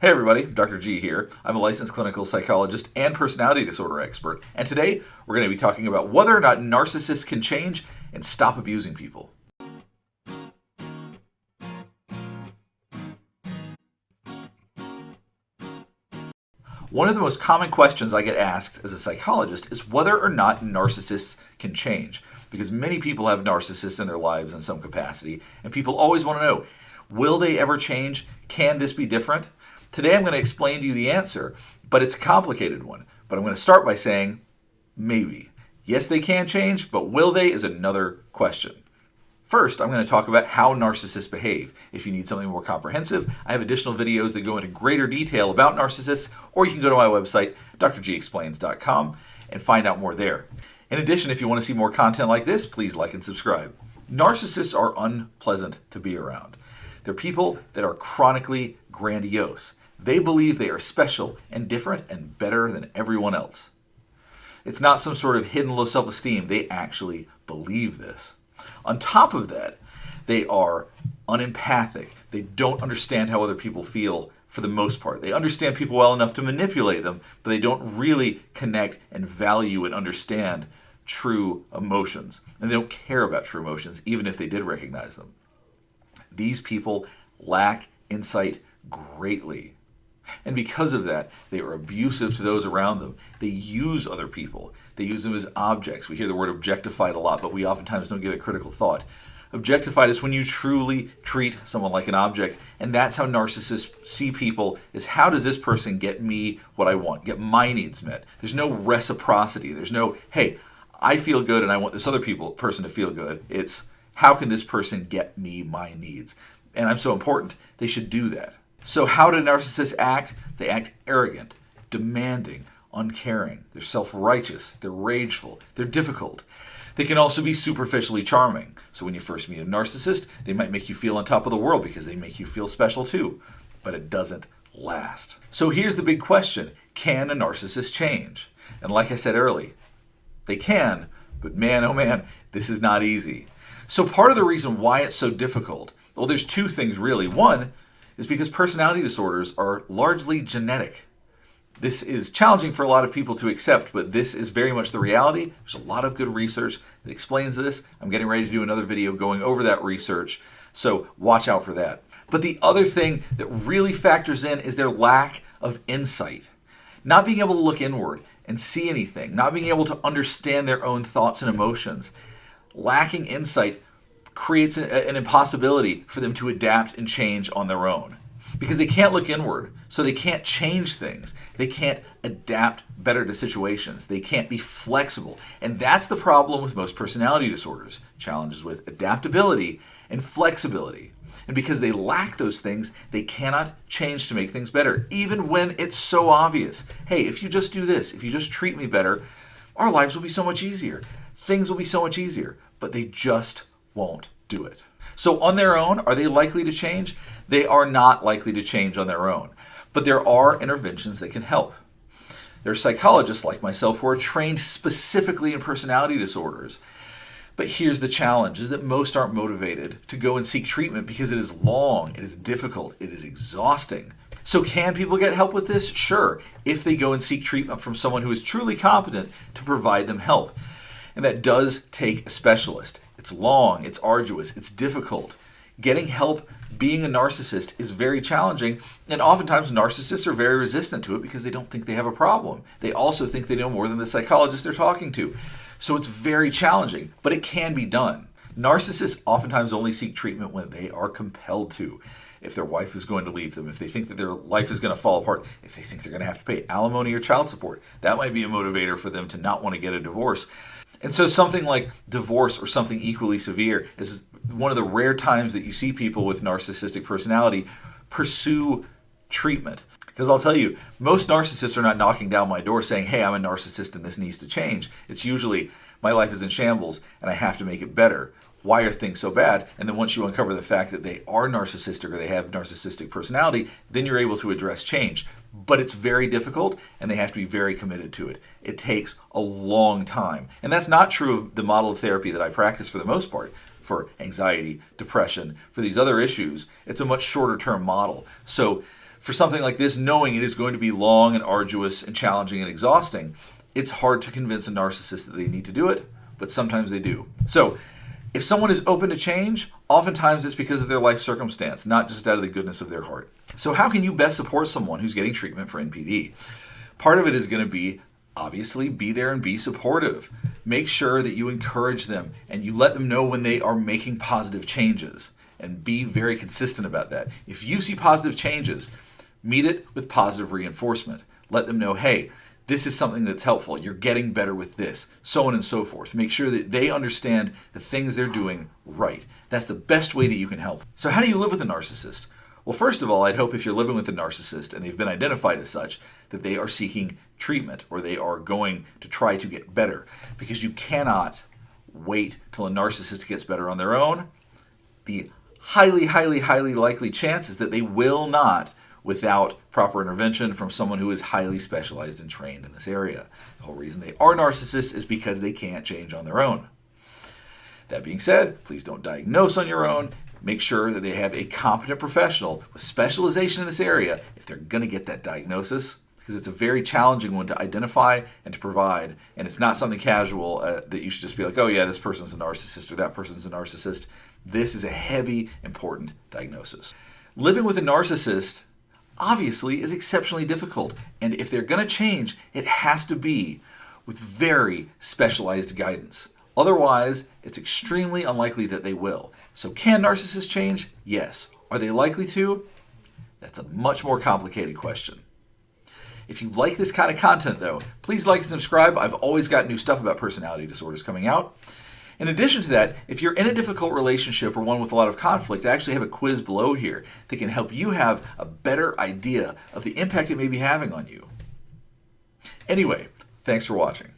Hey everybody, Dr. G here. I'm a licensed clinical psychologist and personality disorder expert, and today we're going to be talking about whether or not narcissists can change and stop abusing people. One of the most common questions I get asked as a psychologist is whether or not narcissists can change, because many people have narcissists in their lives in some capacity, and people always want to know, will they ever change? Can this be different? Today I'm going to explain to you the answer, but it's a complicated one. But I'm going to start by saying, maybe. Yes, they can change, but will they is another question. First, I'm going to talk about how narcissists behave. If you need something more comprehensive, I have additional videos that go into greater detail about narcissists, or you can go to my website, drgexplains.com, and find out more there. In addition, if you want to see more content like this, please like and subscribe. Narcissists are unpleasant to be around. They're people that are chronically grandiose. They believe they are special and different and better than everyone else. It's not some sort of hidden low self-esteem. They actually believe this. On top of that, they are unempathic. They don't understand how other people feel for the most part. They understand people well enough to manipulate them, but they don't really connect and value and understand true emotions. And they don't care about true emotions, even if they did recognize them. These people lack insight greatly. And because of that, they are abusive to those around them. They use other people. They use them as objects. We hear the word objectified a lot, but we oftentimes don't give it critical thought. Objectified is when you truly treat someone like an object, and that's how narcissists see people, is how does this person get me what I want, get my needs met? There's no reciprocity. There's no, hey, I feel good and I want this other person to feel good. It's, how can this person get me my needs? And I'm so important, they should do that. So how do narcissists act? They act arrogant, demanding, uncaring. They're self-righteous, they're rageful, they're difficult. They can also be superficially charming. So when you first meet a narcissist, they might make you feel on top of the world because they make you feel special too. But it doesn't last. So here's the big question. Can a narcissist change? And like I said earlier, they can, but man, oh man, this is not easy. So part of the reason why it's so difficult, well, there's two things really. One is because personality disorders are largely genetic. This is challenging for a lot of people to accept, but this is very much the reality. There's a lot of good research that explains this. I'm getting ready to do another video going over that research, so watch out for that. But the other thing that really factors in is their lack of insight. Not being able to look inward and see anything, not being able to understand their own thoughts and emotions. Lacking insight creates an impossibility for them to adapt and change on their own. Because they can't look inward, so they can't change things. They can't adapt better to situations. They can't be flexible. And that's the problem with most personality disorders. Challenges with adaptability and flexibility. And because they lack those things, they cannot change to make things better, even when it's so obvious. Hey, if you just do this, if you just treat me better, our lives will be so much easier. Things will be so much easier, but they just won't do it. So on their own, are they likely to change? They are not likely to change on their own, but there are interventions that can help. There are psychologists like myself who are trained specifically in personality disorders. But here's the challenge, is that most aren't motivated to go and seek treatment because it is long, it is difficult, it is exhausting. So can people get help with this? Sure, if they go and seek treatment from someone who is truly competent to provide them help. And that does take a specialist. It's long, it's arduous, it's difficult. Getting help being a narcissist is very challenging, and oftentimes narcissists are very resistant to it because they don't think they have a problem. They also think they know more than the psychologist they're talking to. So it's very challenging, but it can be done. Narcissists oftentimes only seek treatment when they are compelled to. If their wife is going to leave them, if they think that their life is going to fall apart, if they think they're going to have to pay alimony or child support, that might be a motivator for them to not want to get a divorce. And so something like divorce or something equally severe is one of the rare times that you see people with narcissistic personality pursue treatment. Because I'll tell you, most narcissists are not knocking down my door saying, hey, I'm a narcissist and this needs to change. It's usually, my life is in shambles and I have to make it better. Why are things so bad? And then once you uncover the fact that they are narcissistic or they have narcissistic personality, then you're able to address change. But it's very difficult and they have to be very committed to it. It takes a long time. And that's not true of the model of therapy that I practice for the most part. For anxiety, depression, for these other issues, it's a much shorter term model. So for something like this, knowing it is going to be long and arduous and challenging and exhausting, it's hard to convince a narcissist that they need to do it, but sometimes they do. So if someone is open to change, oftentimes it's because of their life circumstance, not just out of the goodness of their heart. So how can you best support someone who's getting treatment for NPD? Part of it is going to be, obviously, be there and be supportive. Make sure that you encourage them and you let them know when they are making positive changes, and be very consistent about that. If you see positive changes, meet it with positive reinforcement. Let them know, hey, this is something that's helpful. You're getting better with this, so on and so forth. Make sure that they understand the things they're doing right. That's the best way that you can help. So how do you live with a narcissist? Well, first of all, I'd hope if you're living with a narcissist and they've been identified as such, that they are seeking treatment or they are going to try to get better, because you cannot wait till a narcissist gets better on their own. The highly, highly, highly likely chance is that they will not without proper intervention from someone who is highly specialized and trained in this area. The whole reason they are narcissists is because they can't change on their own. That being said, please don't diagnose on your own. Make sure that they have a competent professional with specialization in this area if they're going to get that diagnosis, because it's a very challenging one to identify and to provide, and it's not something casual that you should just be like, oh yeah, this person's a narcissist or that person's a narcissist. This is a heavy, important diagnosis. Living with a narcissist obviously is exceptionally difficult, and if they're going to change, it has to be with very specialized guidance. Otherwise, it's extremely unlikely that they will. So can narcissists change? Yes. Are they likely to? That's a much more complicated question. If you like this kind of content, though, please like and subscribe. I've always got new stuff about personality disorders coming out. In addition to that, if you're in a difficult relationship or one with a lot of conflict, I actually have a quiz below here that can help you have a better idea of the impact it may be having on you. Anyway, thanks for watching.